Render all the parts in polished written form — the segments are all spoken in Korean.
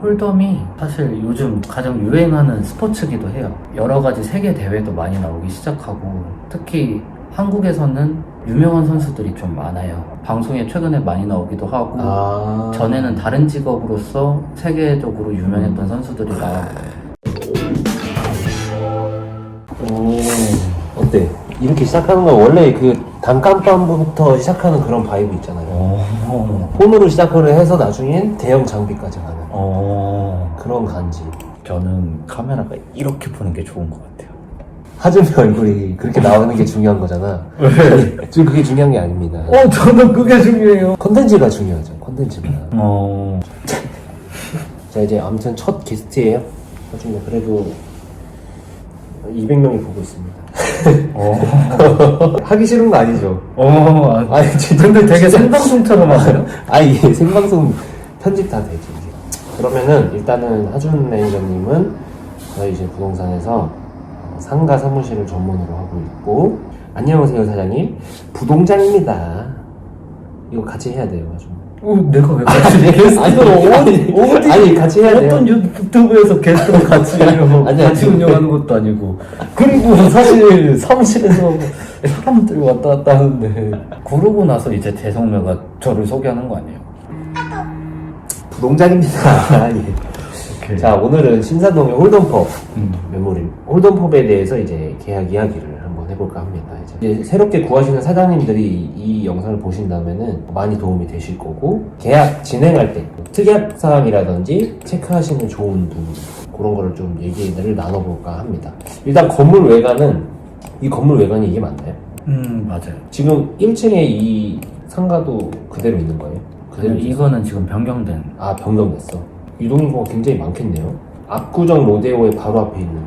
홀덤이 사실 요즘 가장 유행하는 스포츠기도 해요. 여러 가지 세계 대회도 많이 나오기 시작하고, 특히 한국에서는 유명한 선수들이 좀 많아요. 방송에 최근에 많이 나오기도 하고, 전에는 다른 직업으로서 세계적으로 유명했던 선수들이 나오고. 어때? 이렇게 시작하는 건 원래 그 단칸방부터 시작하는 그런 바이브 있잖아요. 폰으로 시작을 해서 나중엔 대형 장비까지 가는 그런 간지. 저는 카메라가 이렇게 보는 게 좋은 것 같아요. 하준이 얼굴이 그렇게 나오는 게 중요한 거잖아. 지금 그게 중요한 게 아닙니다. 저는 그게 중요해요. 컨텐츠가 중요하죠. 컨텐츠가. 자, 이제 아무튼 첫 게스트예요. 하준이 그래도 200명이 보고 있습니다. 하기 싫은 거 아니죠? 아니, 근데 되게 생방송처럼 하세요? 아니, 생방송 편집 다 되지. 그러면은 일단은 하준 매니저님은 저희 이제 부동산에서 상가 사무실을 전문으로 하고 있고, 안녕하세요 사장님, 부동장입니다. 이거 같이 해야 돼요, 하준. 내가 왜 같이 게스트로 아니 같이 해야 돼요. 어떤 유튜브에서 게스트로 같이 하려고 같이 운영하는 것도 아니고. 그리고 사실 사무실에서 사람들이 왔다 갔다 하는데, 그러고 나서 이제 재성매가 저를 소개하는 거 아니에요? 부동장입니다. 예. 자, 오늘은 신사동의 홀덤펍 매물인 홀덤펍에 대해서 이제 계약 이야기를 한번 해볼까 합니다. 이제 새롭게 구하시는 사장님들이 이 영상을 보신다면은 많이 도움이 되실 거고, 계약 진행할 때 특약 사항이라든지 체크하시는 좋은 부분, 그런 거를 좀 얘기를 나눠볼까 합니다. 일단 건물 외관은, 이 건물 외관이 이게 맞나요? 맞아요. 지금 1층에 이 상가도 그대로 있는 거예요? 그대로 이거는 지금 변경된. 변경됐어. 유동인구가 굉장히 많겠네요. 압구정 로데오의 바로 앞에 있는.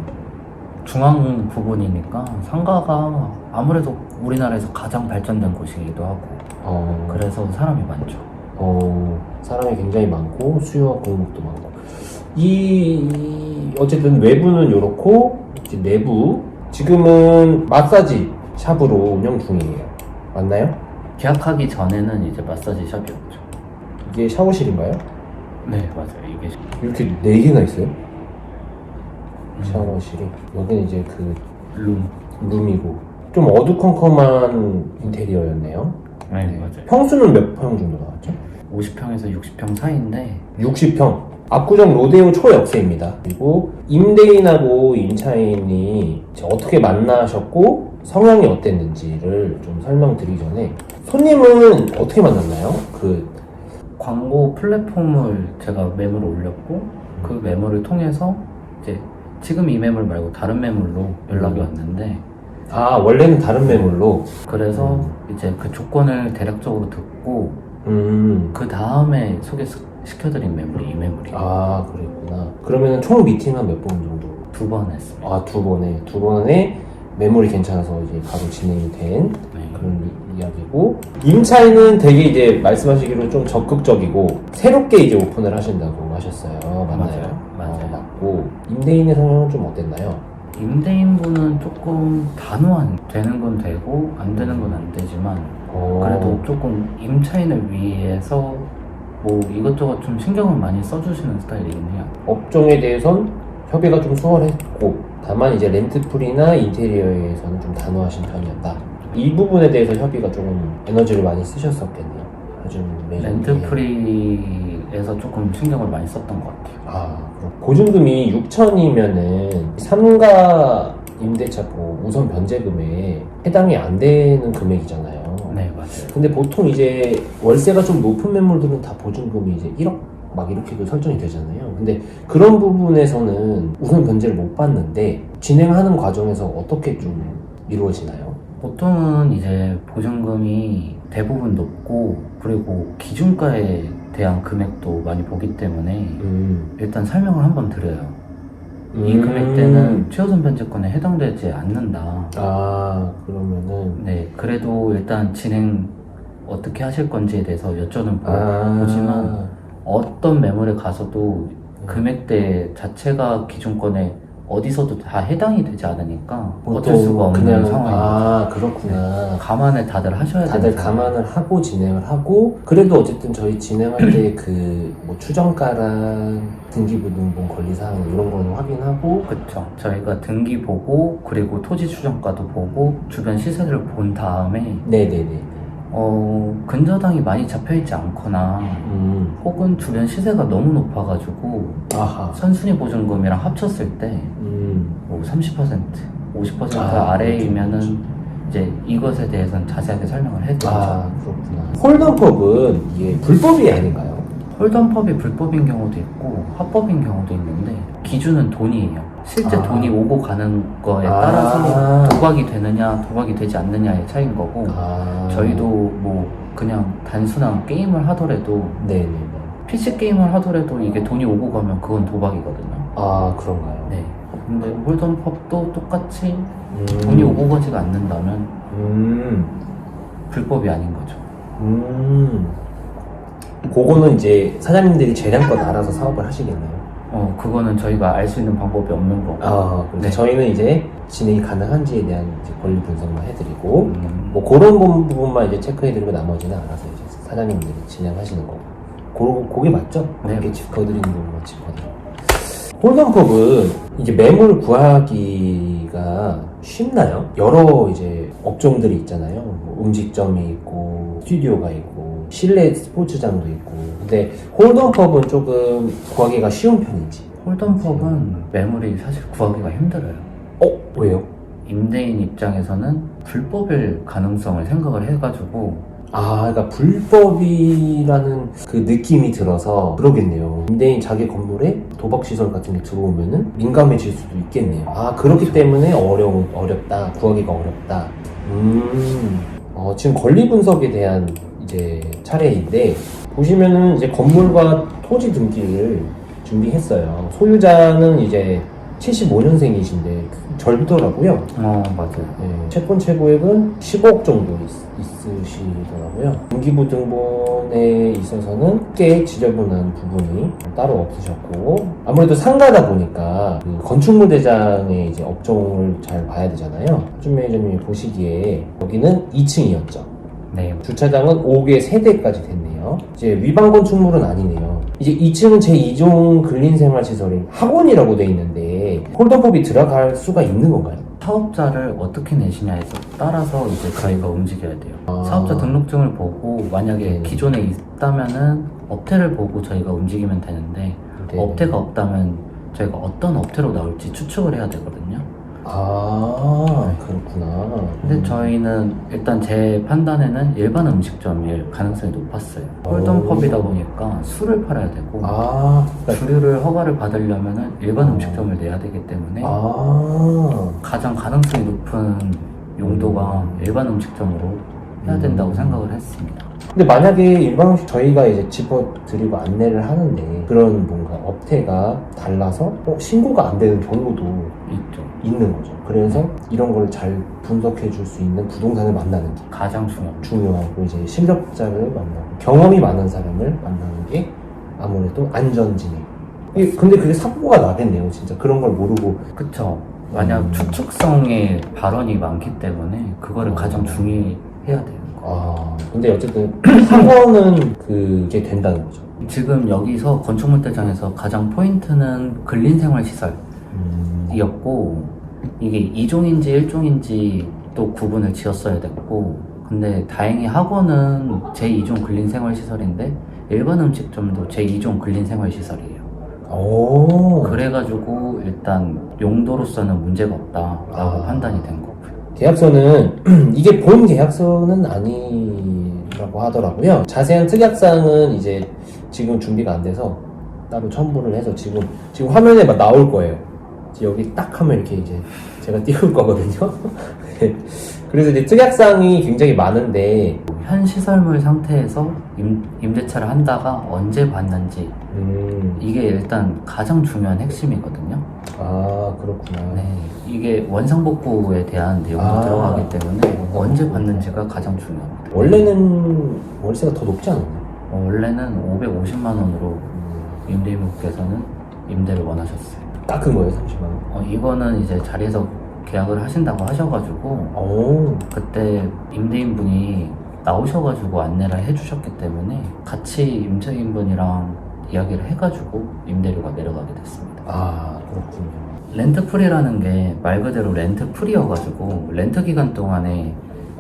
중앙 부분이니까 상가가 아무래도 우리나라에서 가장 발전된 곳이기도 하고, 그래서 사람이 많죠. 사람이 굉장히 많고 수요와 공급도 많고. 어쨌든 외부는 요렇고, 이제 내부 지금은 마사지 샵으로 운영 중이에요. 맞나요? 계약하기 전에는 이제 마사지 샵이었죠. 이게 샤워실인가요? 네, 맞아요. 이게 이렇게 4개나 있어요? 샤워실이. 여기는 이제 그 룸이고 좀 어두컴컴한 인테리어였네요. 네, 맞아요. 평수는 몇 평 정도 나왔죠? 50평에서 60평 사이인데, 60평. 압구정 로데오 초역세입니다. 그리고 임대인하고 임차인이 어떻게 만나셨고 성향이 어땠는지를 좀 설명드리기 전에, 손님은 어떻게 만났나요? 광고 플랫폼을 제가 매물을 올렸고, 그 매물을 통해서 이제 지금 이 매물 말고 다른 매물로 연락이 왔는데, 원래는 다른 매물로. 그래서 이제 그 조건을 대략적으로 듣고 그 다음에 소개시켜드린 매물이 이 매물이에요. 그랬구나. 그러면 총 미팅은 몇 번 정도? 2번 했습니다. 2 번에 매물이 괜찮아서 이제 바로 진행이 된 네. 그런 이야기고, 임차인은 되게 이제 말씀하시기로 좀 적극적이고 새롭게 이제 오픈을 하신다고 하셨어요. 맞나요? 맞아요. 맞고, 임대인의 성향은 좀 어땠나요? 임대인분은 조금 단호한, 되는 건 되고 안 되는 건 안 되지만, 그래도 조금 임차인을 위해서 뭐 이것저것 좀 신경을 많이 써주시는 스타일이긴 해요. 업종에 대해선 협의가 좀 수월했고, 다만 이제 렌트풀이나 인테리어에서는 좀 단호하신 편이었다. 이 부분에 대해서 협의가 조금 에너지를 많이 쓰셨었겠네요. 렌트풀이에서 조금 신경을 많이 썼던 것 같아요. 그럼 보증금이 6천이면은 상가 임대차 우선 변제금에 해당이 안 되는 금액이잖아요. 네, 맞아요. 근데 보통 이제 월세가 좀 높은 매물들은 다 보증금이 이제 1억 막 이렇게 설정이 되잖아요. 근데 그런 부분에서는 우선 변제를 못 받는데, 진행하는 과정에서 어떻게 좀 이루어지나요? 보통은 이제 보증금이 대부분 높고, 그리고 기준가에 대한 금액도 많이 보기 때문에 일단 설명을 한번 드려요. 이 금액대는 최우선 변제권에 해당되지 않는다. 그러면은. 네, 그래도 일단 진행 어떻게 하실 건지에 대해서 여쭤는 보지만, 어떤 매물에 가서도 금액대 자체가 기준권에 어디서도 다 해당이 되지 않으니까 어쩔 수가 없는 그냥 상황입니다. 그렇구나. 감안을 다들 하셔야 돼요. 다들 감안을 하고 진행을 하고, 그래도 어쨌든 저희 진행할 때 뭐 추정가랑 등기부등본 권리사항 이런 거는 확인하고. 그렇죠. 저희가 등기 보고 그리고 토지 추정가도 보고 주변 시세를 본 다음에 네네네. 근저당이 많이 잡혀있지 않거나 혹은 주변 시세가 너무 높아가지고 아하. 선순위 보증금이랑 합쳤을 때 뭐 30%, 50% 아래이면은 이제 이것에 대해서는 자세하게 설명을 해드리죠. 그렇구나. 홀덤법은 이게 불법이 아닌가요? 홀덤법이 불법인 경우도 있고 합법인 경우도 있는데 기준은 돈이에요. 실제 돈이 오고 가는 거에 따라서 도박이 되느냐 도박이 되지 않느냐의 차이인 거고 저희도 뭐 그냥 단순한 게임을 하더라도 네네. PC 게임을 하더라도 이게 돈이 오고 가면 그건 도박이거든요. 그런가요? 네. 근데 홀덤법도 똑같이 돈이 오고 가지가 않는다면 불법이 아닌 거죠. 그거는 이제 사장님들이 재량껏 알아서 사업을 하시겠네요. 그거는 저희가 알 수 있는 방법이 없는 거고. 그래서 네. 저희는 이제 진행이 가능한지에 대한 이제 권리 분석만 해드리고, 뭐 그런 부분만 이제 체크해드리고 나머지는 알아서 이제 사장님들이 진행하시는 거고. 그게 맞죠? 네. 이렇게 짚어드리는 부분만 짚어드리고. 홀덤법은 이게 매물 구하기가 쉽나요? 여러 이제 업종들이 있잖아요. 뭐 음식점이 있고, 스튜디오가 있고, 실내 스포츠장도 있고. 근데 홀덤법은 조금 구하기가 쉬운 편인지. 홀덤법은 매물이 사실 구하기가 힘들어요. 왜요? 임대인 입장에서는 불법일 가능성을 생각을 해가지고 그러니까 불법이라는 그 느낌이 들어서 그러겠네요. 임대인 자기 건물에 도박시설 같은 게 들어오면은 민감해질 수도 있겠네요. 그렇기 때문에 어렵다. 구하기가 어렵다. 지금 권리 분석에 대한 이제 차례인데, 보시면은 이제 건물과 토지 등기를 준비했어요. 소유자는 이제 75년생이신데 절더라고요. 맞아요. 채권 채무액은 10억 정도 있으시더라고요. 등기부등본에 있어서는 꽤 지저분한 부분이 따로 없으셨고, 아무래도 상가다 보니까 그 건축물 대장의 이제 업종을 잘 봐야 되잖아요. 준 매니저님이 보시기에 여기는 2층이었죠. 네. 주차장은 5개 세대까지 됐네요. 이제 위반 건축물은 아니네요. 이제 2층은 제2종 근린생활시설인 학원이라고 돼 있는데 홀덤법이 들어갈 수가 있는 건가요? 사업자를 어떻게 내시냐에 따라서 이제 저희가 움직여야 돼요. 사업자 등록증을 보고 만약에 기존에 있다면은 업태를 보고 저희가 움직이면 되는데 업태가 없다면 저희가 어떤 업태로 나올지 추측을 해야 되거든요. 그렇구나. 근데 저희는 일단 제 판단에는 일반 음식점일 가능성이 높았어요. 홀덤법이다 보니까 술을 팔아야 되고 주류를 허가를 받으려면 일반 음식점을 내야 되기 때문에 가장 가능성이 높은 용도가 일반 음식점으로 해야 된다고 생각을 했습니다. 근데 만약에 일반 음식 저희가 이제 짚어드리고 안내를 하는데 그런 뭔가 업태가 달라서 신고가 안 되는 경우도 있죠. 있는 거죠. 그래서 이런 걸 잘 분석해 줄 수 있는 부동산을 만나는 게 가장 중요하고, 이제 실력자를 만나고 경험이 많은 사람을 만나는 게 아무래도 안전진행. 근데 그게 사고가 나겠네요. 진짜 그런 걸 모르고. 그쵸. 만약 추측성의 발언이 많기 때문에 그거를 가장 중요해야 돼요. 근데 어쨌든 학원은 그게 된다는 거죠. 지금 여기서 건축물대장에서 가장 포인트는 근린생활시설 이었고, 이게 2종인지 1종인지 또 구분을 지었어야 됐고, 근데 다행히 학원은 제2종 근린생활시설인데 일반 음식점도 제2종 근린생활시설이에요. 그래가지고 일단 용도로서는 문제가 없다라고 판단이 된 거고요. 계약서는 이게 본 계약서는 아니라고 하더라고요. 자세한 특약사항은 이제 지금 준비가 안 돼서 따로 첨부를 해서 지금 화면에 막 나올 거예요. 여기 딱 하면 이렇게 이제 제가 띄울 거거든요. 그래서 이제 특약사항이 굉장히 많은데, 현 시설물 상태에서 임대차를 한다가 언제 받는지 이게 일단 가장 중요한 핵심이거든요. 그렇구나. 네, 이게 원상복구에 대한 내용도 들어가기 때문에 언제 받는지가 가장 중요합니다. 원래는 월세가 더 높지 않나요? 원래는 550만 원으로 임대인분께서는 임대를 원하셨어요. 깎은 거예요, 30만 원? 이거는 이제 자리에서 계약을 하신다고 하셔가지고 오. 그때 임대인분이 나오셔가지고 안내를 해주셨기 때문에 같이 임차인분이랑 이야기를 해가지고 임대료가 내려가게 됐습니다. 아, 그렇군요. 렌트프리라는 게 말 그대로 렌트프리여가지고 렌트 기간 동안에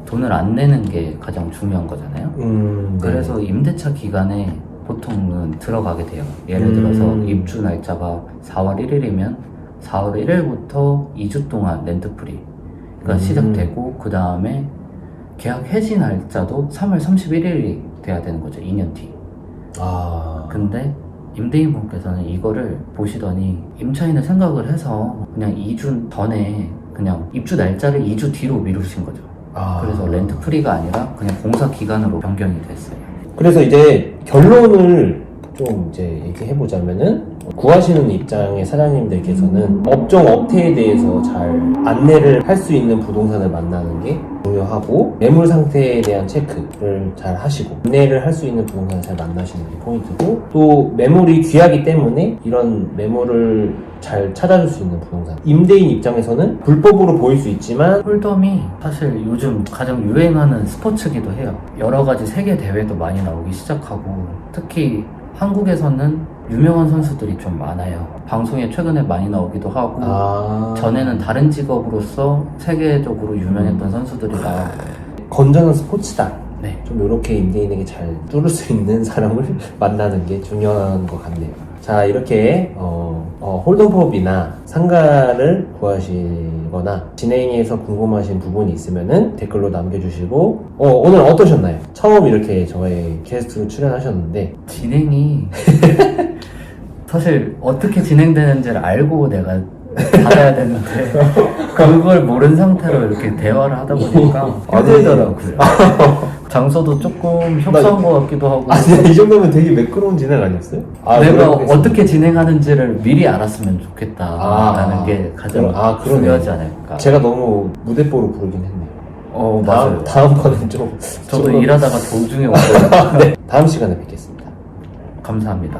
돈을 안 내는 게 가장 중요한 거잖아요. 네. 그래서 임대차 기간에 보통은 들어가게 돼요. 예를 들어서 입주 날짜가 4월 1일이면 4월 1일부터 2주 동안 렌트프리가 시작되고 그 다음에 계약 해지 날짜도 3월 31일이 돼야 되는 거죠. 2년 뒤. 아. 근데 임대인분께서는 이거를 보시더니 임차인을 생각을 해서 그냥 2주 전에 그냥 입주 날짜를 2주 뒤로 미루신 거죠. 아. 그래서 렌트프리가 아니라 그냥 공사 기간으로 변경이 됐어요. 그래서 이제 결론을 좀 이제 얘기해보자면은 구하시는 입장의 사장님들께서는 업종 업태에 대해서 잘 안내를 할 수 있는 부동산을 만나는 게 중요하고 매물 상태에 대한 체크를 잘 하시고 안내를 할 수 있는 부동산을 잘 만나시는 게 포인트고 또 매물이 귀하기 때문에 이런 매물을 잘 찾아줄 수 있는 부동산 임대인 입장에서는 불법으로 보일 수 있지만 홀덤이 사실 요즘 가장 유행하는 스포츠기도 해요. 여러 가지 세계 대회도 많이 나오기 시작하고 특히 한국에서는 유명한 선수들이 좀 많아요. 방송에 최근에 많이 나오기도 하고 전에는 다른 직업으로서 세계적으로 유명했던 선수들이 나오고 건전한 스포츠다. 네. 좀 이렇게 임대인에게 잘 뚫을 수 있는 사람을 만나는 게 중요한 것 같네요. 자, 이렇게 홀덤법이나 상가를 구하시거나 진행해서 궁금하신 부분이 있으면은 댓글로 남겨주시고 오늘 어떠셨나요? 처음 이렇게 저의 게스트로 출연하셨는데 진행이 사실 어떻게 진행되는지를 알고 내가 받아야 되는데 그걸 모른 상태로 이렇게 대화를 하다 보니까 힘들더라고요. 장소도 조금 협소한 것 같기도 하고 이 정도면 되게 매끄러운 진행 아니었어요? 내가 어떻게 진행하는지를 미리 알았으면 좋겠다라는 게 가장 중요하지 않을까. 제가 너무 무대뽀로 부르긴 했네요. 맞아요. 다음번엔 좀 저도 일하다가 도중에 왔어요. 네, 다음 시간에 뵙겠습니다. 감사합니다.